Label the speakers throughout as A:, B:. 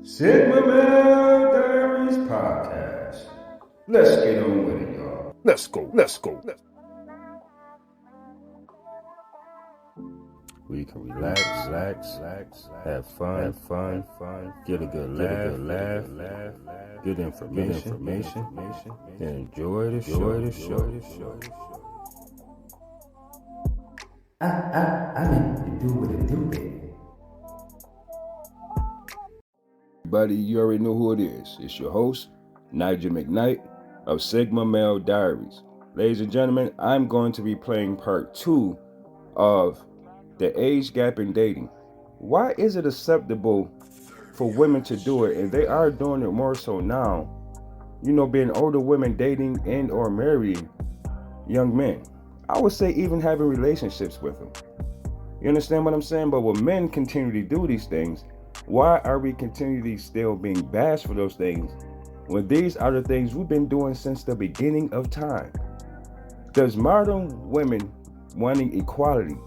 A: Sigma Male Diaries Podcast. Let's get on with it, y'all.
B: Let's go. We can relax, have fun, get a good laugh, get information, and enjoy the show.
A: I need to do what it do, baby.
B: Everybody, you already know who it is. It's your host, Nigel McKnight of Sigma Male Diaries. Ladies and gentlemen, I'm going to be playing part 2 of the age gap in dating. Why is it acceptable for women to do it? And they are doing it more so now. You know, being older women dating and or marrying young men. I would say even having relationships with them. You understand what I'm saying? But when men continually do these things, why are we continually still being bashed for those things when these are the things we've been doing since the beginning of time? Does modern women wanting equality,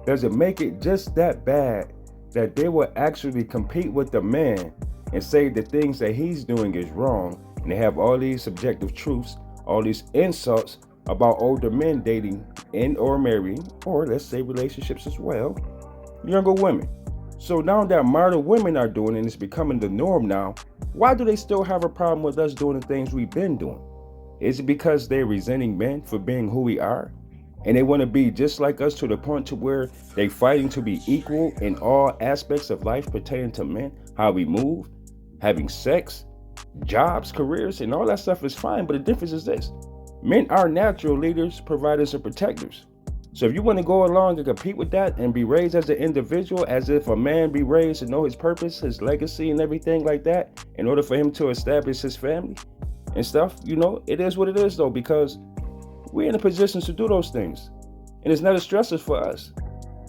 B: does it make it just that bad that they will actually compete with the man and say the things that he's doing is wrong, and they have all these subjective truths, all these insults about older men dating and or marrying, or let's say relationships as well, younger women? So now that modern women are doing it and it's becoming the norm now, why do they still have a problem with us doing the things we've been doing? Is it because they're resenting men for being who we are? And they want to be just like us to the point to where they're fighting to be equal in all aspects of life pertaining to men, how we move, having sex, jobs, careers, and all that stuff is fine. But the difference is this: men are natural leaders, providers, and protectors. So if you want to go along and compete with that and be raised as an individual, as if a man be raised to know his purpose, his legacy, and everything like that, in order for him to establish his family and stuff, you know, it is what it is though, because we're in a position to do those things. And it's not a stressor for us.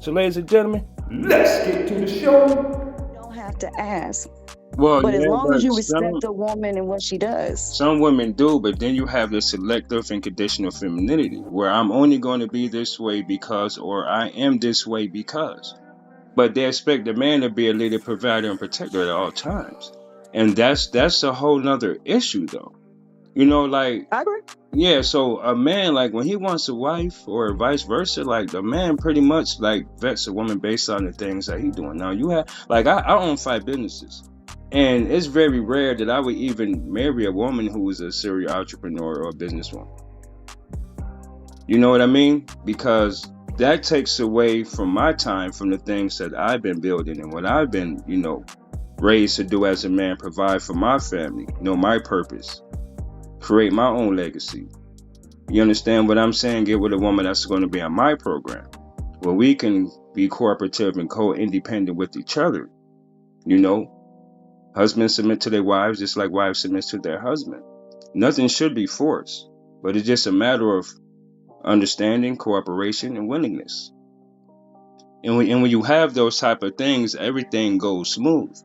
B: So ladies and gentlemen, let's get to the show.
C: You don't have to ask.
B: Well,
C: But
B: yeah,
C: as long
B: but
C: as you respect the woman and what she does.
B: some women do, but then you have the selective and conditional femininity, where I'm only going to be this way because, or I am this way because. But they expect the man to be a leader, provider, and protector at all times. And that's a whole nother issue though. You know, like,
C: I agree.
B: yeah, so a man, like, when he wants a wife or vice versa, like, the man pretty much like vets a woman based on the things that he doing. Now you have, like, I own 5 businesses. And it's very rare that I would even marry a woman who is a serial entrepreneur or a businesswoman. You know what I mean? Because that takes away from my time, from the things that I've been building and what I've been, you know, raised to do as a man, provide for my family, know my purpose, create my own legacy. You understand what I'm saying? Get with a woman that's going to be on my program, where we can be cooperative and co-independent with each other, you know? Husbands submit to their wives just like wives submit to their husband. Nothing should be forced, but it's just a matter of understanding, cooperation, and willingness. And when you have those type of things, everything goes smooth.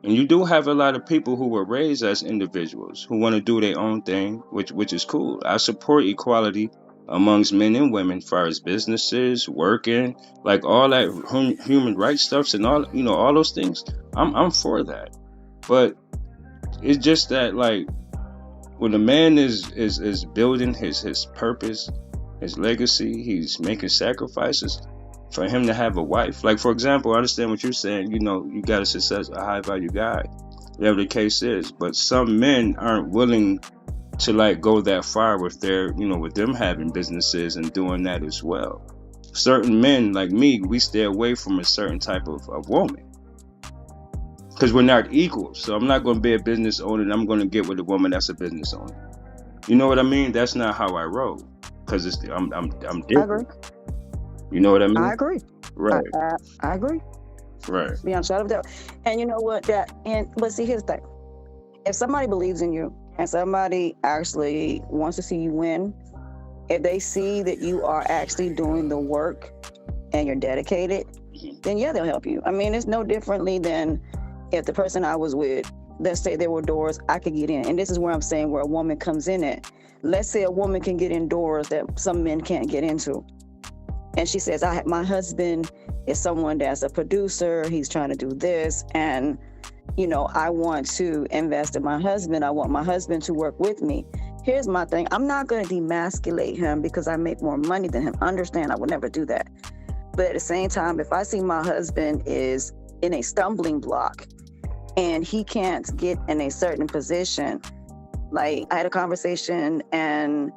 B: And you do have a lot of people who were raised as individuals who want to do their own thing, which is cool. I support equality amongst men and women as far as businesses, working, like all that human rights stuffs and all, you know, all those things. I'm for that. But it's just that, like, when a man is building his purpose, his legacy, he's making sacrifices for him to have a wife. Like, for example, I understand what you're saying. You know, you got a high value guy, whatever the case is. But some men aren't willing to, like, go that far with their, you know, with them having businesses and doing that as well. Certain men, like me, we stay away from a certain type of woman, because we're not equal. So I'm not going to be a business owner and I'm going to get with a woman that's a business owner. You know what I mean? That's not how I roll, because I'm different.
C: I agree.
B: You know what I mean?
C: I agree.
B: Right.
C: I agree.
B: Right.
C: Beyond shadow of doubt. And you know what? But see, here's the thing. If somebody believes in you and somebody actually wants to see you win, if they see that you are actually doing the work and you're dedicated, then yeah, they'll help you. I mean, it's no differently than if the person I was with, let's say there were doors I could get in. And this is where I'm saying where a woman comes in at. Let's say a woman can get in doors that some men can't get into. And she says, my husband is someone that's a producer. He's trying to do this. And I want to invest in my husband. I want my husband to work with me. Here's my thing. I'm not going to demasculate him because I make more money than him. Understand, I would never do that. But at the same time, if I see my husband is in a stumbling block and he can't get in a certain position, like I had a conversation, and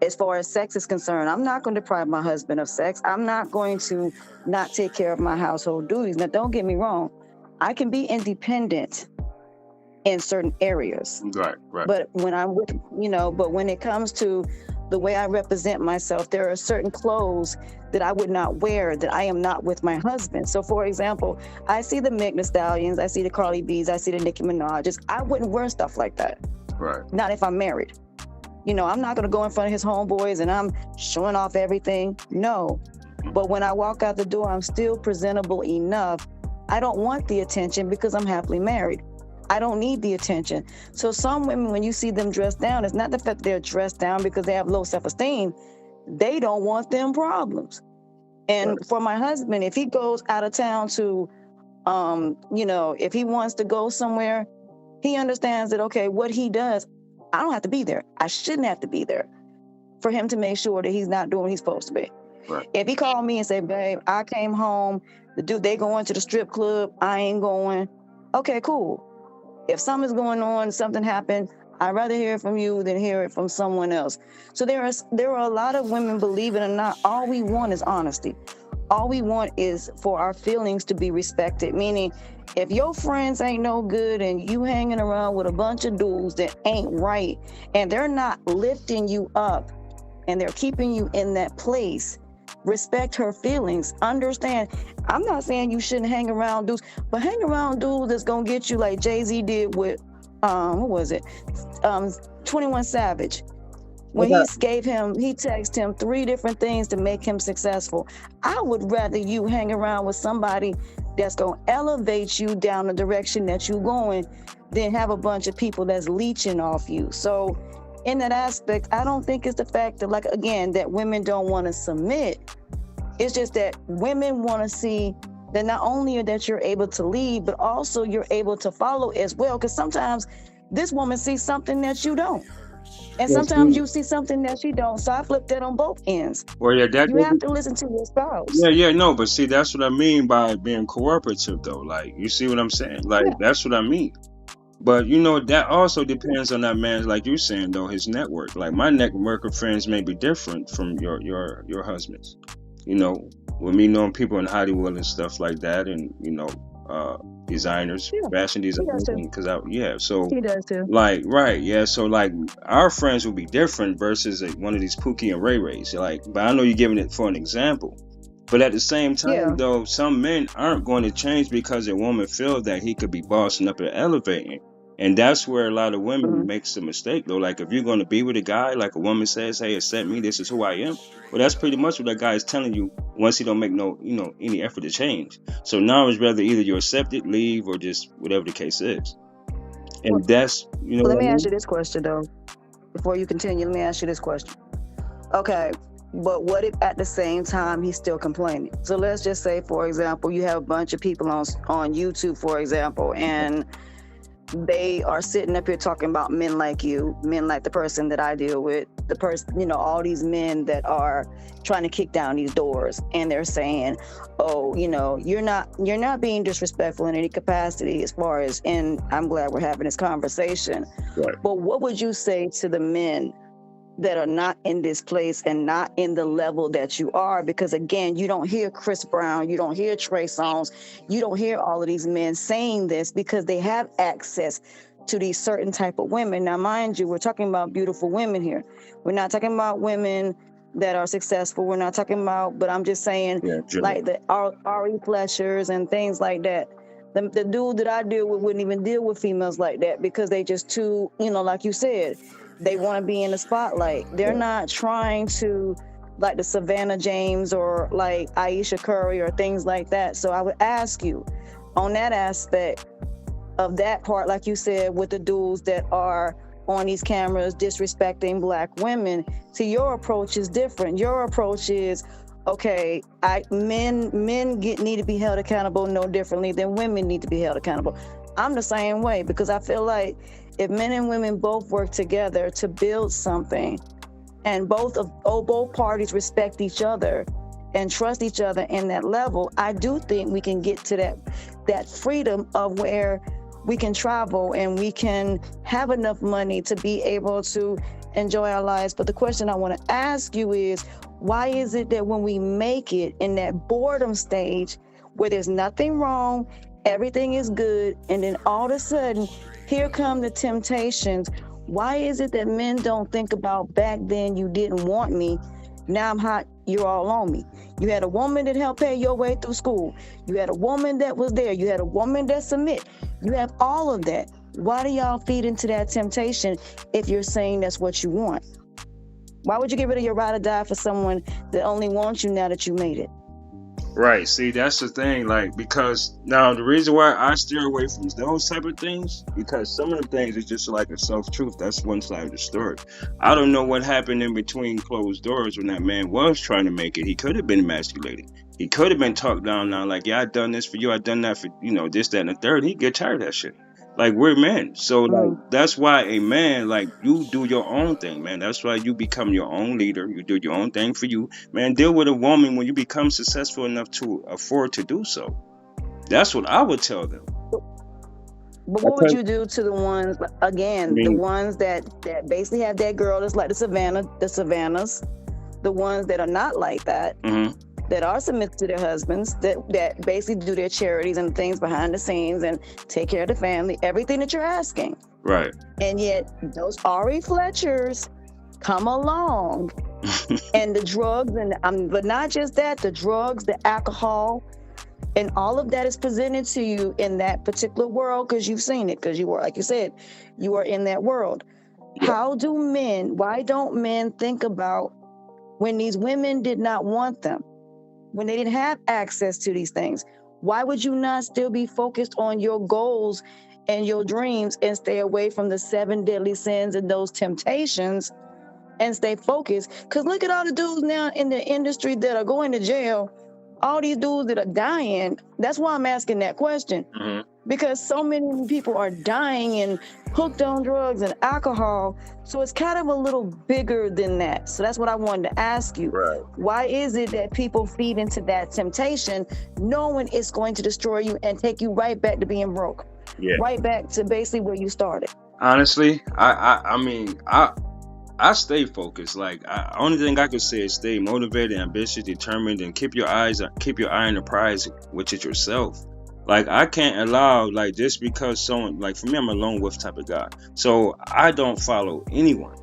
C: as far as sex is concerned, I'm not going to deprive my husband of sex. I'm not going to not take care of my household duties. Now, don't get me wrong. I can be independent in certain areas.
B: Right.
C: But when I'm with, but when it comes to the way I represent myself, there are certain clothes that I would not wear that I am not with my husband. So, for example, I see the Meg Thee Stallions, I see the Cardi B's, I see the Nicki Minaj's. I wouldn't wear stuff like that.
B: Right.
C: Not if I'm married. I'm not going to go in front of his homeboys and I'm showing off everything. No. But when I walk out the door, I'm still presentable enough. I don't want the attention because I'm happily married. I don't need the attention. So some women, when you see them dressed down, it's not the fact they're dressed down because they have low self-esteem. They don't want them problems. And for my husband, if he goes out of town to, if he wants to go somewhere, he understands that, okay, what he does, I don't have to be there. I shouldn't have to be there for him to make sure that he's not doing what he's supposed to be.
B: Right.
C: If he called me and said, babe, I came home, they going to the strip club, I ain't going. Okay, cool. If something's going on, something happened, I'd rather hear it from you than hear it from someone else. So there are a lot of women, believe it or not, all we want is honesty. All we want is for our feelings to be respected, meaning if your friends ain't no good and you hanging around with a bunch of dudes that ain't right and they're not lifting you up and they're keeping you in that place, respect her feelings. Understand, I'm not saying you shouldn't hang around dudes, but hang around dudes that's gonna get you like Jay-Z did with, 21 Savage. When he texted him 3 different things to make him successful. I would rather you hang around with somebody that's going to elevate you down the direction that you're going than have a bunch of people that's leeching off you. So in that aspect, I don't think it's the fact that, like, again, that women don't want to submit. It's just that women want to see that not only that you're able to lead, but also you're able to follow as well. Because sometimes this woman sees something that you don't. And sometimes you see something that she don't. So I flip that on both ends.
B: Well, yeah,
C: you have to listen to your spouse.
B: No, but see, that's what I mean by being cooperative, though. Like, you see what I'm saying? Like, that's what I mean. But, that also depends on that man's, like you're saying, though, his network. Like, my network of friends may be different from your husband's. With me knowing people in Hollywood and stuff like that, and, designers, fashion designers, so
C: he does too.
B: Like, right, yeah. So like our friends will be different versus one of these Pookie and Ray Rays. Like, but I know you're giving it for an example. But at the same time, though, some men aren't going to change because a woman feels that he could be bossing up and elevating. And that's where a lot of women makes the mistake, though. Like, if you're going to be with a guy, like a woman says, hey, accept me, this is who I am. Well, that's pretty much what that guy is telling you once he don't make any effort to change. So now it's rather either you accept it, leave, or just whatever the case is. And that's,
C: let me ask you this question, though. Before you continue, let me ask you this question. Okay, but what if at the same time he's still complaining? So let's just say, for example, you have a bunch of people on YouTube, for example, and they are sitting up here talking about men like you, men like the person that I deal with, the person, all these men that are trying to kick down these doors, and they're saying, oh, you're not being disrespectful in any capacity as far as, and I'm glad we're having this conversation.
B: Right.
C: But what would you say to the men that are not in this place and not in the level that you are? Because again, you don't hear Chris Brown, you don't hear Trey Songz, you don't hear all of these men saying this because they have access to these certain type of women. Now, mind you, we're talking about beautiful women here. We're not talking about women that are successful. We're not talking about, but I'm just saying, like the R.E. Fletchers and things like that. The dude that I deal with wouldn't even deal with females like that because they just too, like you said, they want to be in the spotlight. They're not trying to, like the Savannah James or like Aisha Curry or things like that. So I would ask you on that aspect of that part, like you said, with the dudes that are on these cameras disrespecting Black women, see, your approach is different. Your approach is, okay, men need to be held accountable no differently than women need to be held accountable. I'm the same way because I feel like if men and women both work together to build something, and both parties respect each other and trust each other in that level, I do think we can get to that freedom of where we can travel and we can have enough money to be able to enjoy our lives. But the question I want to ask you is, why is it that when we make it in that boredom stage where there's nothing wrong, everything is good, and then all of a sudden here come the temptations? Why is it that men don't think about, back then you didn't want me, now I'm hot, you're all on me? You had a woman that helped pay your way through school. You had a woman that was there. You had a woman that submit. You have all of that. Why do y'all feed into that temptation if you're saying that's what you want? Why would you get rid of your ride or die for someone that only wants you now that you made it?
B: Right. See, that's the thing. Like, because now the reason why I steer away from those type of things, because some of the things is just like a self-truth. That's one side of the story. I don't know what happened in between closed doors when that man was trying to make it. He could have been emasculated. He could have been talked down now, like, yeah, I done this for you, I done that for, this, that, and the third. He'd get tired of that shit. Like, we're men. So, like, that's why a man, like, you do your own thing, man. That's why you become your own leader. You do your own thing for you. Man, deal with a woman when you become successful enough to afford to do so. That's what I would tell them.
C: But what would you do to the ones, again, the ones that basically have that girl that's like the Savannahs, the ones that are not like that, that are submissive to their husbands, that basically do their charities and things behind the scenes and take care of the family, everything that you're asking.
B: Right.
C: And yet those Ari Fletchers come along and the drugs, but not just that, the drugs, the alcohol, and all of that is presented to you in that particular world because you've seen it, because you were, like you said, you are in that world. Yeah. Why don't men think about when these women did not want them, when they didn't have access to these things? Why would you not still be focused on your goals and your dreams and stay away from the 7 deadly sins and those temptations and stay focused? Because look at all the dudes now in the industry that are going to jail, all these dudes that are dying. That's why I'm asking that question. Because so many people are dying and hooked on drugs and alcohol. So it's kind of a little bigger than that. So that's what I wanted to ask you.
B: Right.
C: Why is it that people feed into that temptation knowing it's going to destroy you and take you right back to being broke?
B: Yeah.
C: Right back to basically where you started.
B: Honestly, I stay focused. Like, only thing I could say is stay motivated, ambitious, determined, and keep your eye on the prize, which is yourself. Like, I can't allow, like, just because someone, like, for me, I'm a lone wolf type of guy, so I don't follow anyone.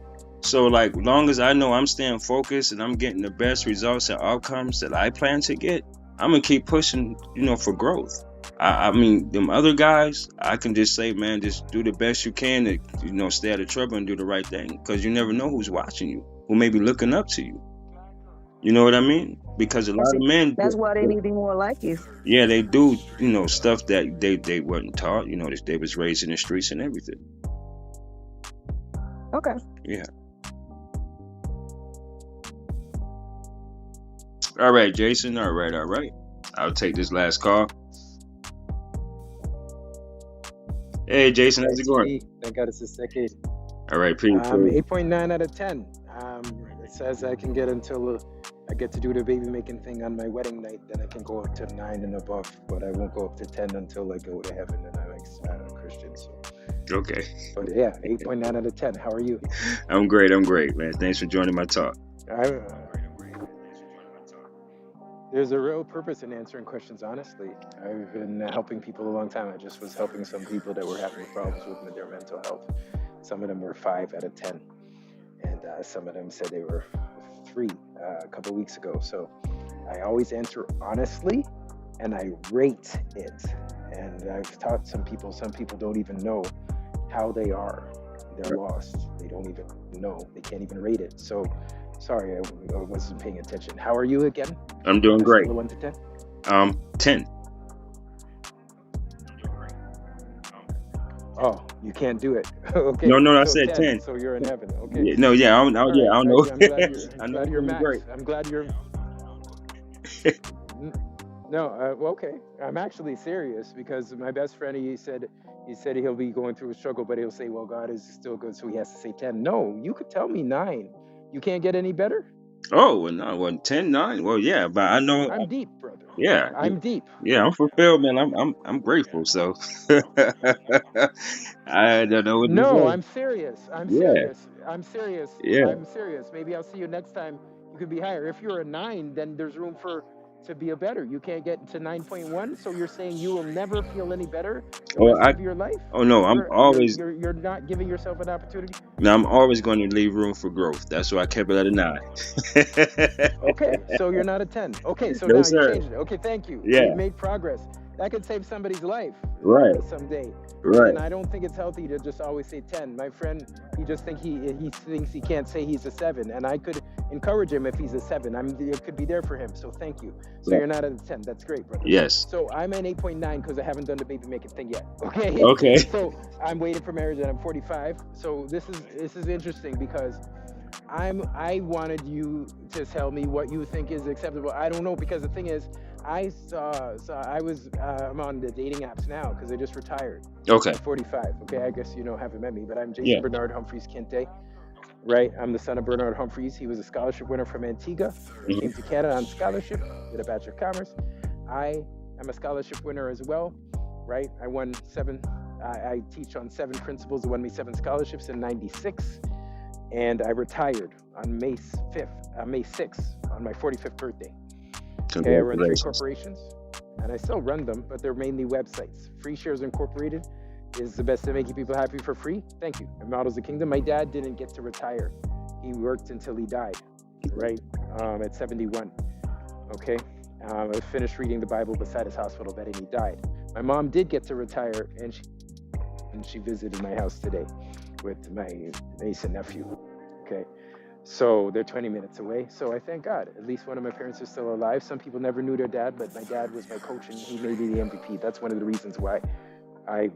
B: So, like, long as I know I'm staying focused and I'm getting the best results and outcomes that I plan to get, I'm gonna keep pushing, for growth. I mean, them other guys, I can just say, man, just do the best you can to, stay out of trouble and do the right thing, because you never know who's watching you, who may be looking up to you. You know what I mean? Because a lot of men.
C: That's why they need to be more like you.
B: Yeah, they do, stuff that they weren't taught. They was raised in the streets and everything.
C: Okay.
B: Yeah. All right, Jason. All right. I'll take this last call. Hey, Jason, how's it going?
D: Thank God it's the second.
B: All right, pretty cool.
D: 8.9 out of 10. It says I can get until I get to do the baby making thing on my wedding night. Then I can go up to 9 and above, but I won't go up to 10 until I go to heaven and I'm a Christian. So.
B: Okay.
D: But yeah, 8.9 out of 10. How are you?
B: I'm great, man. Thanks for joining my talk.
D: There's a real purpose in answering questions honestly. I've been helping people a long time. I just was helping some people that were having problems with their mental health. Some of them were 5 out of 10. And some of them said they were 3 a couple of weeks ago. So I always answer honestly and I rate it. And I've taught some people don't even know how they are. They're lost. They don't even know. They can't even rate it. So sorry, I wasn't paying attention. How are you again?
B: I'm doing great.
D: 1 to 10?
B: 10.
D: Oh, you can't do it. Okay.
B: No, I said 10.
D: So you're in heaven. Okay.
B: Yeah, no, yeah, I don't know.
D: I'm glad you're max. Great. I'm glad you're. No, okay. I'm actually serious because my best friend, he said He said he'll be going through a struggle, but he'll say, well, God is still good, so he has to say 10. No, you could tell me 9. You can't get any better?
B: Oh, well, no, well, 10, 9. Well, yeah, but I know,
D: I'm deep, brother.
B: yeah,
D: I'm deep.
B: yeah, I'm fulfilled, man. I'm grateful. So I don't know what to
D: No,
B: say.
D: I'm serious. I'm
B: Yeah,
D: serious. I'm serious.
B: yeah.
D: I'm serious. Maybe I'll see you next time. You could be higher. If you're a 9, then there's room to be a better. You can't get to 9.1, so you're saying you will never feel any better the
B: Oh,
D: rest of your life?
B: oh no,
D: You're not giving yourself an opportunity?
B: now I'm always going to leave room for growth. That's why I kept it at a 9.
D: Okay, so you're not a 10. Okay, so
B: No,
D: now you
B: sir.
D: changed it. Okay, thank you. We've
B: Yeah,
D: made progress. That could save somebody's life
B: right,
D: someday, right?
B: right.
D: And I don't think it's healthy to just always say 10. My friend, he just thinks he can't say he's a 7, and I could encourage him if he's a 7. It could be there for him. So thank you. So
B: Right.
D: you're not at a 10. That's great, brother.
B: Yes.
D: So I'm an 8.9 because I haven't done the baby making thing yet. Okay.
B: Okay.
D: So I'm waiting for marriage and I'm 45. So this is interesting because I wanted you to tell me what you think is acceptable. I don't know, because the thing is, I'm on the dating apps now because I just retired.
B: Okay.
D: I'm 45. Okay, I guess you haven't met me, but I'm Jason
B: Yeah.
D: Bernard Humphreys Kente. Right, I'm the son of Bernard Humphreys. He was a scholarship winner from Antigua.
B: Mhm.
D: Came to Canada on scholarship, did a Bachelor of Commerce. I am a scholarship winner as well. Right, I won 7. I teach on 7 principles that won me 7 scholarships in '96. And I retired on May 6th, on my 45th birthday. Okay, I run 3
B: Congratulations.
D: corporations, and I still run them, but they're mainly websites. Free Shares Incorporated is the best at making people happy for free. Thank you. And Models of Kingdom. My dad didn't get to retire. He worked until he died, right, at 71. Okay, I finished reading the Bible beside his hospital bed, and he died. My mom did get to retire, and she visited my house today with my niece and nephew. Okay, so they're 20 minutes away. So I thank God, at least one of my parents is still alive. Some people never knew their dad, but my dad was my coach, and he made me the MVP. That's one of the reasons why I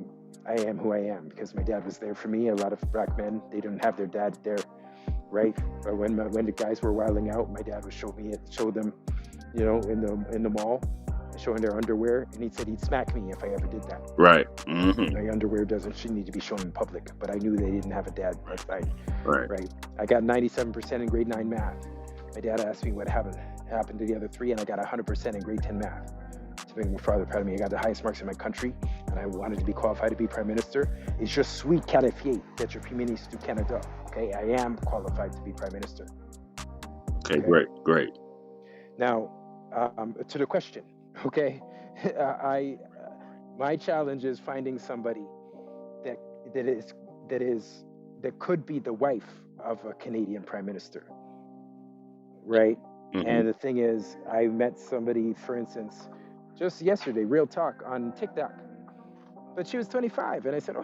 D: am who I am, because my dad was there for me. A lot of black men, they didn't have their dad there, right? But when the guys were wilding out, my dad would show them, in the mall, showing their underwear, and he said he'd smack me if I ever did that.
B: Right. Mm-hmm.
D: My underwear shouldn't need to be shown in public, but I knew they didn't have a dad outside.
B: Right.
D: Right. I got 97% in grade 9 math. My dad asked me what happened to the other 3, and I got 100% in grade 10 math. To make my father proud of me, I got the highest marks in my country, and I wanted to be qualified to be prime minister. Et je suis qualifié d'être premier ministre du Canada. Okay, I am qualified to be prime minister.
B: Okay. Great.
D: Now, to the question. Okay, my challenge is finding somebody that could be the wife of a Canadian prime minister, right?
B: Mm-hmm.
D: And the thing is, I met somebody, for instance, just yesterday, real talk, on TikTok, but she was 25, and I said,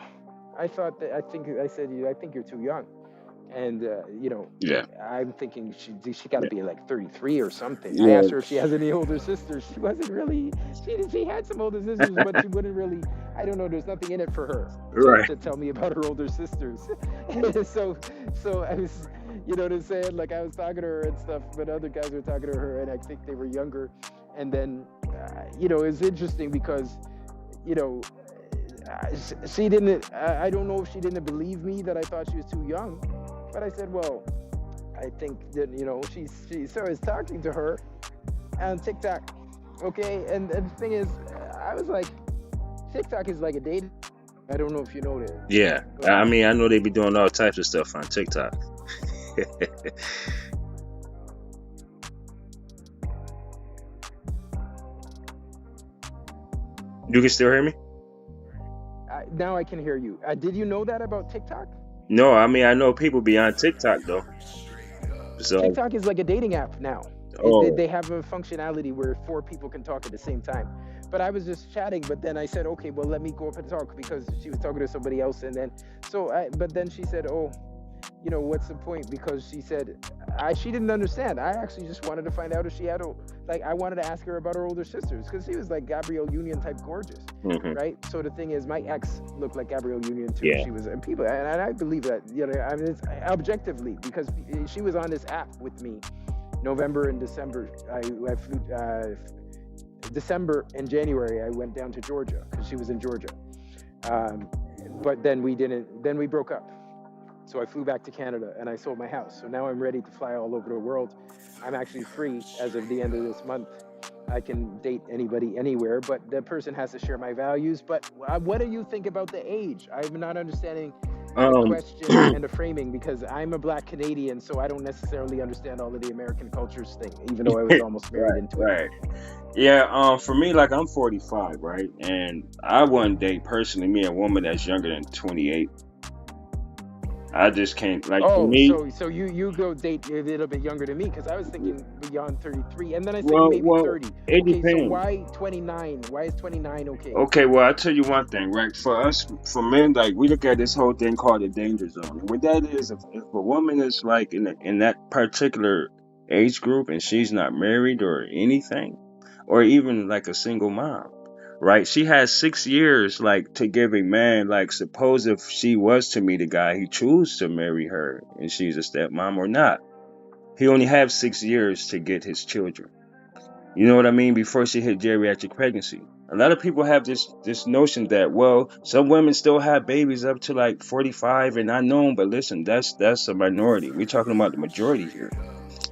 D: I think you're too young. And
B: Yeah.
D: I'm thinking she got to be like 33 or something.
B: Yeah.
D: I asked her if she has any older sisters. She wasn't really. She had some older sisters, but she wouldn't really. I don't know. There's nothing in it for her to tell me about her older sisters. so I was, to say it, like I was talking to her and stuff, but other guys were talking to her, and I think they were younger. And then, it's interesting because, she didn't. I don't know if she didn't believe me that I thought she was too young. But I said, well, I think that, so I was talking to her on TikTok, okay? And the thing is, I was like, TikTok is like a dating. I don't know if you know that.
B: Yeah. I mean, I know they be doing all types of stuff on TikTok. You can still hear me?
D: Now I can hear you. Did you know that about TikTok?
B: No, I mean, I know people be on TikTok, though. So
D: TikTok is like a dating app now.
B: Oh.
D: They have a functionality where 4 people can talk at the same time. But I was just chatting, but then I said, okay, well, let me go up and talk, because she was talking to somebody else. And then, but then she said, what's the point? Because she said, she didn't understand. I actually just wanted to find out if she had I wanted to ask her about her older sisters, because she was like Gabrielle Union type gorgeous,
B: Mm-hmm.
D: right? So the thing is, my ex looked like Gabrielle Union too.
B: Yeah.
D: She was, and people, and I believe that, I mean, it's objectively, because she was on this app with me, November and December. I flew, December and January, I went down to Georgia because she was in Georgia. But then we didn't. Then we broke up. So I flew back to Canada and I sold my house. So now I'm ready to fly all over the world. I'm actually free as of the end of this month. I can date anybody anywhere, but the person has to share my values. But what do you think about the age? I'm not understanding the question and the framing, because I'm a Black Canadian, so I don't necessarily understand all of the American cultures thing, even though I was almost married into it.
B: Right. Yeah, for me, like, I'm 45, right? And I wouldn't date, personally, me, a woman that's younger than 28. I just can't, like, for me.
D: So you go date a little bit younger than me, because I was thinking beyond 33, and then I said maybe 30.
B: It
D: Okay,
B: depends.
D: so why 29? Why is 29 okay?
B: Okay, well, I'll tell you one thing, right? For us, for men, like, we look at this whole thing called the danger zone. And what that is, if a woman is, like, in that particular age group and she's not married or anything, or even, like, a single mom, right? She has 6 years, like, to give a man, like, suppose if she was to meet a guy, he chooses to marry her and she's a stepmom or not. He only has 6 years to get his children. You know what I mean? Before she hit geriatric pregnancy. A lot of people have this notion that, well, some women still have babies up to like 45 and unknown, but listen, that's a minority. We're talking about the majority here.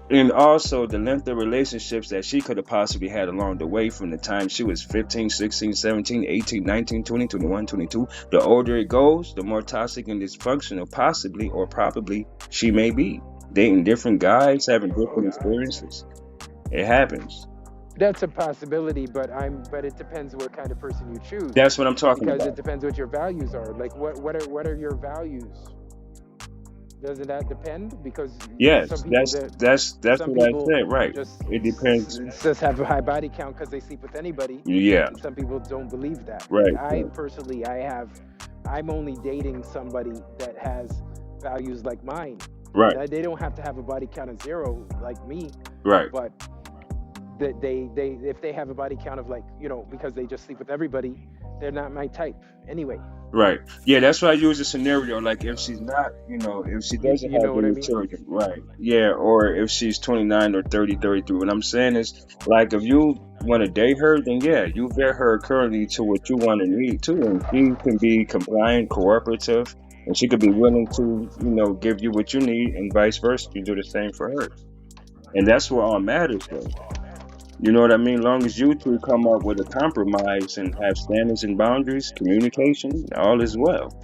B: And also the length of relationships that she could have possibly had along the way, from the time she was 15, 16, 17, 18, 19, 20, 21, 22. The older it goes, the more toxic and dysfunctional possibly or probably she may be. Dating different guys, having different experiences. It happens.
D: That's a possibility, but it depends what kind of person you choose.
B: That's what I'm talking
D: because
B: about.
D: It depends what your values are. Like what are your values? Doesn't that depend? Because
B: yes,
D: some people
B: that's what I said, right? It depends.
D: Just have a high body count because they sleep with anybody.
B: Yeah.
D: And some people don't believe that.
B: Right.
D: Like personally, I'm only dating somebody that has values like mine.
B: Right.
D: They don't have to have a body count of 0 like me.
B: Right.
D: But they if they have a body count of, like, because they just sleep with everybody, they're not my type anyway.
B: Right. Yeah, that's why I use a scenario, like if she's not, if she doesn't have any children, right? Yeah, or if she's 29 or 30, 33. What I'm saying is, like, if you want to date her, then yeah, you vet her currently to what you want and need too, and she can be compliant, cooperative, and she could be willing to, give you what you need, and vice versa. You do the same for her, and that's what all matters, though. You know what I mean? Long as you two come up with a compromise and have standards and boundaries, communication, all is well.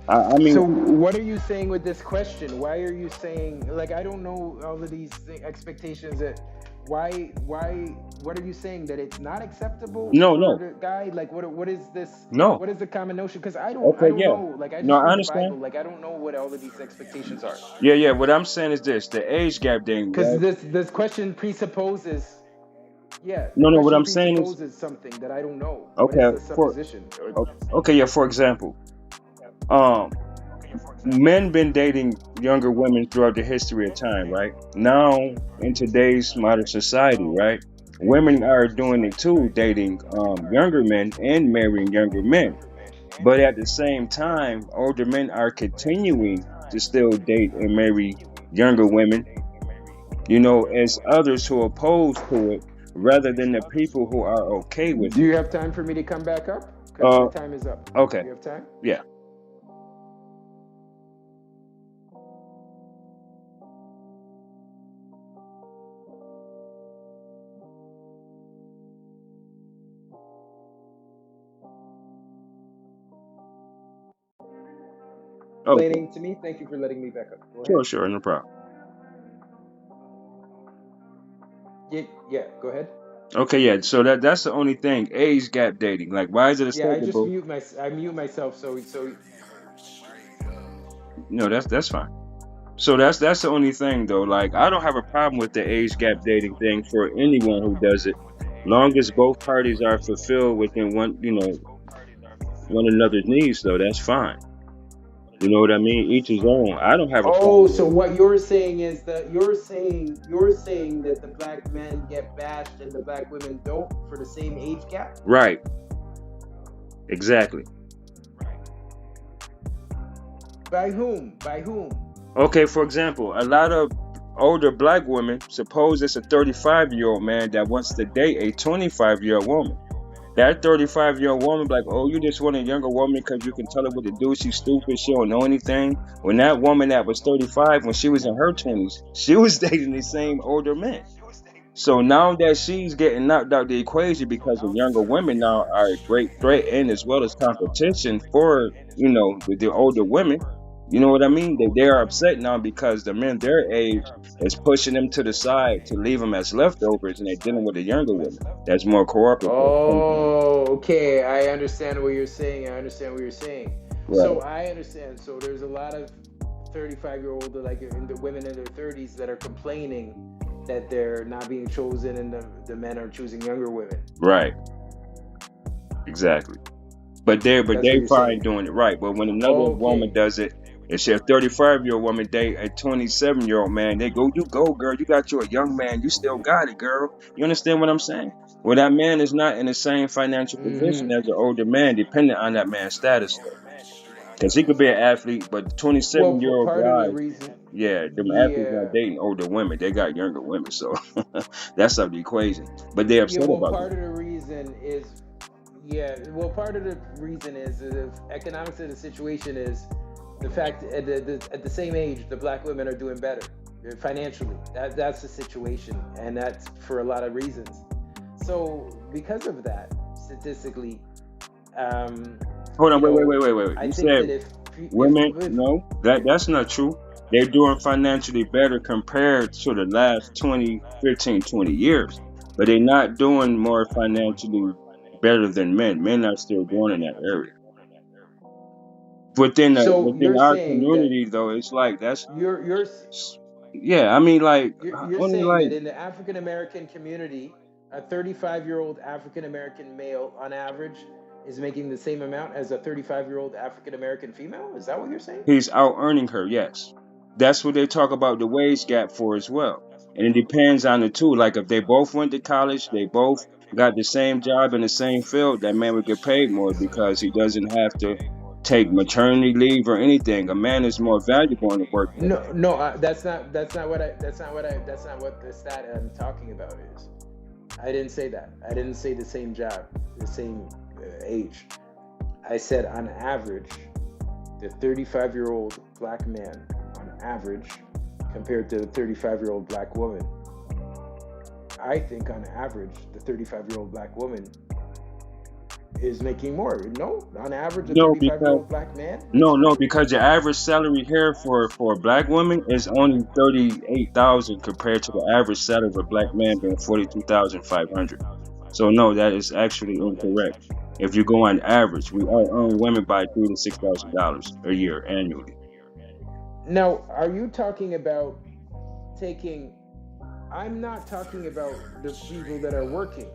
B: I mean.
D: So what are you saying with this question? Why are you saying, like, I don't know all of these expectations that, what are you saying, that it's not acceptable for the guy? Like, what is this?
B: No.
D: What is the common notion? Because I don't know. Like, I just read the Bible. Like, I don't know what all of these expectations are.
B: Yeah. What I'm saying is this: the age gap thing.
D: Because this question presupposes. Yeah.
B: No. What I'm saying
D: is something that I don't know.
B: Okay.
D: What is the supposition?
B: Okay. Yeah. For example, men been dating younger women throughout the history of time, right? Now, in today's modern society, right, women are doing it too, dating younger men and marrying younger men. But at the same time, older men are continuing to still date and marry younger women, as others who oppose to it, rather than the people who are okay with it.
D: Do you have time for me to come back up? Because my time is up.
B: Okay.
D: Do you have time?
B: Yeah.
D: Explaining to me. Thank you for letting me back up. Go ahead.
B: Sure, no problem.
D: Yeah, go ahead.
B: Okay, yeah. So that's the only thing. Age gap dating. Like, why is it acceptable?
D: Yeah, I mute myself. So.
B: No, that's fine. So that's the only thing, though. Like, I don't have a problem with the age gap dating thing for anyone who does it, long as both parties are fulfilled within one another's needs. Though that's fine. You know what I mean? Each his own. I don't have a problem.
D: So what you're saying is that you're saying that the black men get bashed and the black women don't for the same age gap?
B: Right. Exactly.
D: By whom?
B: Okay, for example, a lot of older black women, suppose it's a 35-year-old man that wants to date a 25-year-old woman. That 35-year-old woman, like, oh, you just want a younger woman because you can tell her what to do. She's stupid. She don't know anything. When that woman that was 35, when she was in her 20s, she was dating the same older men. So now that she's getting knocked out the equation because the younger women now are a great threat and as well as competition for, the older women. You know what I mean? They are upset now because the men their age is pushing them to the side to leave them as leftovers, and they're dealing with a younger woman that's more cooperative.
D: Oh, okay. I understand what you're saying. I understand what you're saying. So
B: Right.
D: I understand. So there's a lot of 35-year-old, like in the women in their 30s, that are complaining that they're not being chosen, and the men are choosing younger women.
B: Right. Exactly. But they
D: That's what you're
B: fine
D: saying.
B: doing it right. But when another woman
D: Okay.
B: does it, if she a 35-year-old woman date a 27-year-old man, they go, you go, girl. You got you a young man. You still got it, girl. You understand what I'm saying? Well, that man is not in the same financial position as
D: Mm-hmm.
B: an older man, depending on that man's status, though. Because he could be an athlete, but the
D: Well,
B: 27-year-old
D: part of the
B: guys,
D: reason,
B: yeah, them athletes
D: yeah,
B: not dating older women. They got younger women. So that's out the equation. But they're
D: yeah.
B: upset
D: Well,
B: about
D: part
B: that.
D: of the reason is, yeah. Well, part of the reason is the economics of the situation is the fact at the same age the black women are doing better financially. That's the situation, and that's for a lot of reasons. So because of that, statistically, um,
B: Hold on,
D: you know,
B: wait.
D: I
B: You
D: think
B: said
D: that
B: women,
D: if
B: no, that's not true. They're doing financially better compared to the last 20, 15, 20 years. But they're not doing more financially better than men. Men are still going in that area.
D: so
B: Within
D: you're
B: our
D: saying that
B: community though, it's like that's
D: you're
B: yeah, I mean like
D: you're
B: only
D: saying
B: like
D: that in the African American community, a 35-year-old African American male on average is making the same amount as a 35-year-old African American female? Is that what you're saying?
B: he's out earning her, yes. That's what they talk about the wage gap for as well. And it depends on the two. Like if they both went to college, they both got the same job in the same field, that man would get paid more because he doesn't have to take maternity leave or anything. A man is more valuable in the workplace.
D: No, no, that's not what the stat I'm talking about is. I didn't say that. I didn't say the same job, the same age. I said on average, the 35-year-old black man on average compared to the 35-year-old black woman. I think on average, the 35-year-old black woman is making more. No, on average, a
B: No, because
D: 35-year-old black man makes
B: no,
D: more.
B: because your average salary here for a black woman is only 38,000 compared to the average salary of a black man being 42,500. So no, that is actually incorrect. If you go on average, we all earn women by $3,000 to $6,000 a year annually.
D: Now, are you talking about taking? I'm not talking about the people that are working.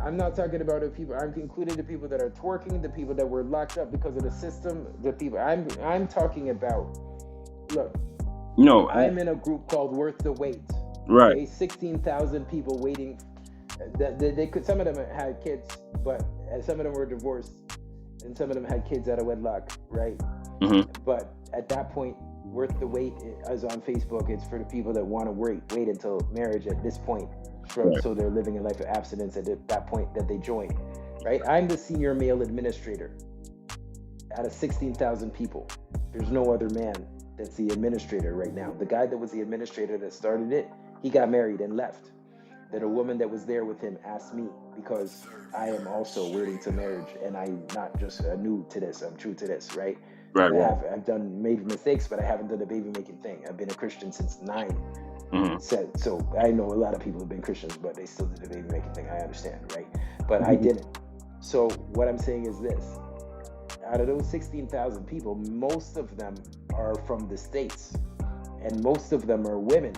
D: I'm not talking about the people. I'm including the people that are twerking, the people that were locked up because of the system, the people. I'm talking about. Look,
B: No,
D: I'm in a group called Worth the Wait.
B: right.
D: Okay, 16,000 people waiting. They could. Some of them had kids, but some of them were divorced, and some of them had kids out of wedlock, right?
B: Hmm.
D: But at that point, Worth the Wait is on Facebook. It's for the people that want to wait until marriage at this point,
B: Right.
D: so they're living a life of abstinence at that point that they join, right? I'm the senior male administrator out of 16,000 people. There's no other man that's the administrator right now. The guy that was the administrator that started it, he got married and left. That a woman that was there with him asked me, because I am also waiting to marriage, and I'm not just new to this, I'm true to this, right?
B: Right.
D: And
B: Right.
D: I've done made mistakes, but I haven't done the baby making thing. I've been a Christian since 9.
B: Hmm.
D: So I know a lot of people have been Christians, but they still did the baby making thing. I understand, right? But I didn't. So what I'm saying is this: out of those 16,000 people, most of them are from the States, and most of them are women.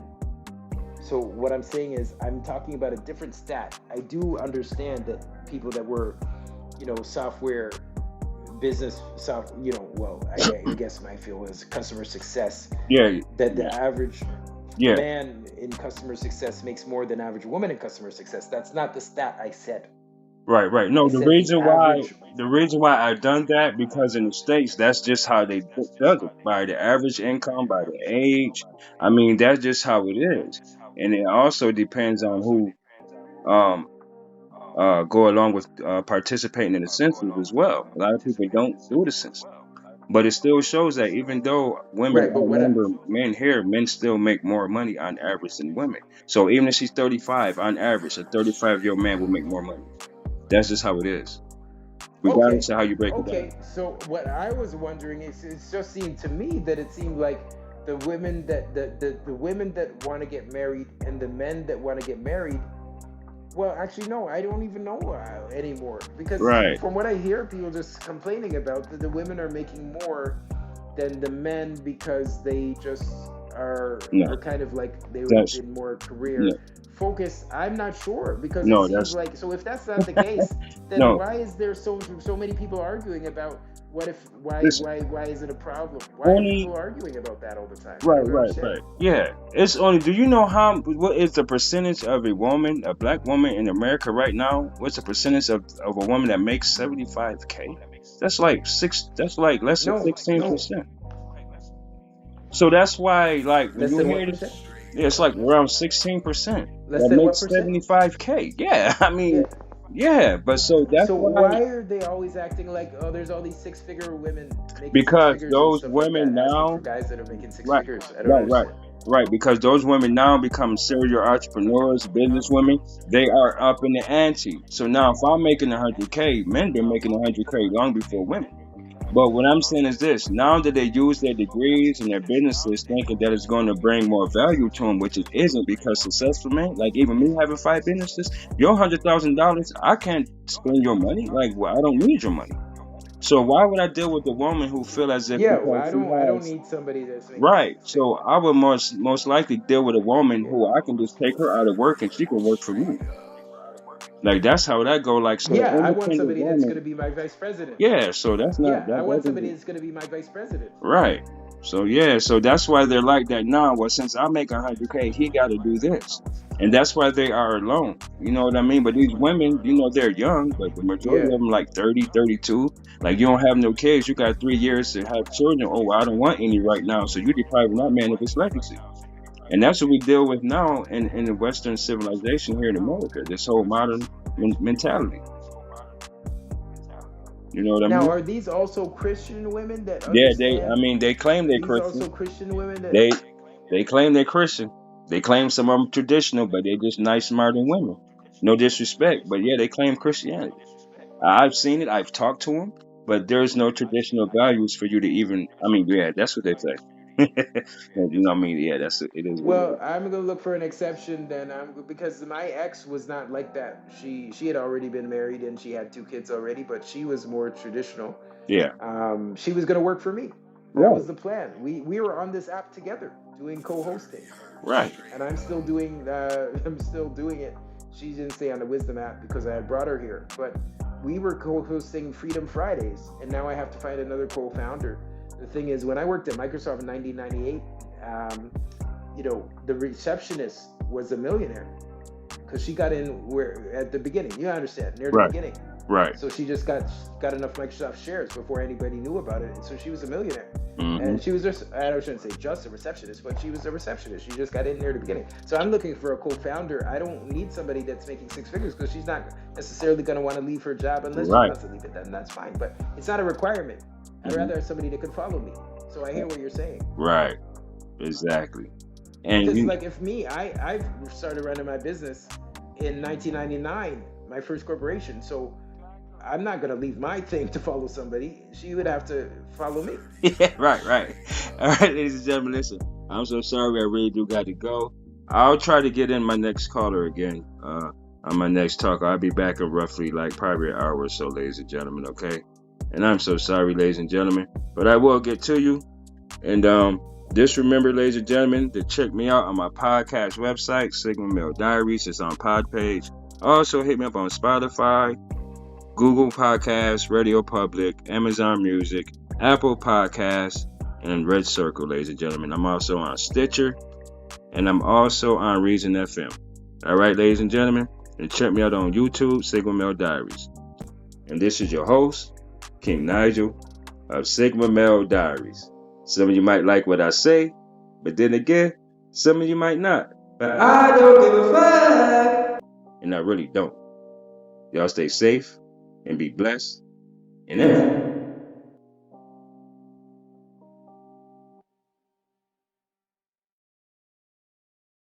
D: So what I'm saying is, I'm talking about a different stat. I do understand that people that were, software business, I guess my field was customer success.
B: Yeah.
D: That the average
B: Yeah.
D: man in customer success makes more than average woman in customer success. That's not the stat I said.
B: Right. No,
D: I said the average.
B: the reason why I done that, because in the States, that's just how they does it, by the average income, by the age. I mean, that's just how it is, and it also depends on who um go along with participating in the census as well. A lot of people don't do the census, but it still shows that even though women
D: Right, but
B: outnumber men here, men still make more money on average than women. So even if she's 35, on average, a 35-year-old man will make more money. That's just how it is,
D: okay,
B: regardless of how you break it down.
D: okay. So what I was wondering is, it just seemed to me that it seemed like the women that the women that want to get married and the men that want to get married. Well, actually, no, I don't even know anymore, because
B: Right.
D: from what I hear, people just complaining about that the women are making more than the men because they just are
B: No,
D: kind of like they've
B: that's
D: been more
B: no,
D: career focused. I'm not sure, because it
B: no,
D: seems
B: that's
D: like, so if that's not the case, then
B: no.
D: why is there so many people arguing about what if
B: Listen,
D: why is it a problem? Why are
B: only
D: people arguing about that all the time? I
B: right,
D: don't
B: right,
D: understand.
B: right. Yeah, it's only. Do you know what is the percentage of a woman, a black woman in America right now? What's the percentage of a woman that makes 75K? That's like six. That's like less than
D: No, no,
B: 16%. So that's why, like, when
D: less
B: you
D: than what
B: hear this,
D: percent?
B: yeah, it's like around 16%
D: Less
B: that
D: than what
B: makes
D: percent?
B: 75K. Yeah, I
D: Yeah.
B: mean, yeah, but so that's
D: So
B: why,
D: why are they always acting like, oh, there's all these six-figure women making six
B: because
D: figures and
B: those
D: stuff like
B: women
D: that, asking for
B: now,
D: guys that are making six
B: right,
D: figures? I don't
B: right, right,
D: understand.
B: right, because those women now become serial entrepreneurs, businesswomen. They are up in the ante. So now, if I'm making 100K, men been making 100K long before women. But what I'm saying is this: now that they use their degrees and their businesses, thinking that it's going to bring more value to them, which it isn't, because successful man, like even me having 5 businesses, your $100,000, I can't spend your money. Like, well, I don't need your money. So why would I deal with a woman who feel as if
D: Yeah, well,
B: because she
D: I don't
B: has
D: need somebody that's making
B: right?
D: six
B: So
D: figures.
B: I would most likely deal with a woman
D: Yeah.
B: who I can just take her out of work and she can work for me. Like that's how that go. Like so,
D: Yeah, I want
B: independent
D: somebody that's
B: woman.
D: going to be my vice president.
B: Yeah. So that's not
D: Yeah, I
B: that
D: want
B: doesn't.
D: somebody that's going to be my vice president.
B: Right. So yeah, so that's why they're like that now. Well, since I make 100K, he got to do this, and that's why they are alone. You know what I mean? But these women, they're young, but the majority
D: Yeah.
B: of them like 30, 32. Like you don't have no kids, you got 3 years to have children. Oh, well, I don't want any right now, so you depriving that man of his legacy. And that's what we deal with now in the Western civilization here in America. This whole modern mentality. You know what I
D: Now,
B: mean?
D: are these also Christian women that
B: Yeah, I
D: understand?
B: mean, they claim
D: Are
B: they're
D: these
B: Christian.
D: also Christian women that?
B: They they claim they're Christian. They claim some of them traditional, but they're just nice, smart, and women. No disrespect, but yeah, they claim Christianity. I've seen it. I've talked to them, but there's no traditional values for you to even. I mean, yeah, that's what they say. You know what I mean? Yeah, it is what it
D: Well,
B: is.
D: I'm gonna look for an exception then. Because my ex was not like that. She had already been married and she had two kids already, but she was more traditional.
B: Yeah,
D: She was gonna work for me. That
B: right,
D: was the plan. We were on this app together doing co-hosting,
B: right,
D: and I'm still doing I'm still doing it. She didn't stay on the Wisdom app because I had brought her here, but we were co-hosting Freedom Fridays, and now I have to find another co-founder. The thing is, when I worked at Microsoft in 1998, the receptionist was a millionaire because she got in where at the beginning. You understand, near the
B: right,
D: beginning.
B: right.
D: So she just got enough Microsoft shares before anybody knew about it, and so she was a millionaire.
B: Hmm.
D: And she was just, I shouldn't say just a receptionist, but she was a receptionist. She just got in near the beginning. So I'm looking for a co-founder. I don't need somebody that's making six figures because she's not necessarily going to want to leave her job unless she
B: Right.
D: wants to leave it. Then that's fine. But it's not a requirement. I'd
B: Hmm.
D: rather have somebody that can follow me. So I hear what you're saying.
B: Right. Exactly. And
D: Because
B: you
D: like if me, I started running my business in 1999, my first corporation. So I'm not gonna leave my thing to follow somebody. She would have to follow me.
B: yeah, right, right. All right, ladies and gentlemen, listen. I'm so sorry. I really do got to go. I'll try to get in my next caller again. On my next talk, I'll be back in roughly like probably an hour or so, ladies and gentlemen. Okay. And I'm so sorry, ladies and gentlemen, but I will get to you. And just remember, ladies and gentlemen, to check me out on my podcast website, Sigma Male Diaries. It's on Podpage. Also, hit me up on Spotify, Google Podcasts, Radio Public, Amazon Music, Apple Podcasts, and Red Circle, ladies and gentlemen. I'm also on Stitcher, and I'm also on Reason FM. All right, ladies and gentlemen, and check me out on YouTube, Sigma Male Diaries. And this is your host, King Nigel of Sigma Male Diaries. Some of you might like what I say, but then again, some of you might not. But I don't give a fuck. And I really don't. Y'all stay safe and be blessed. And then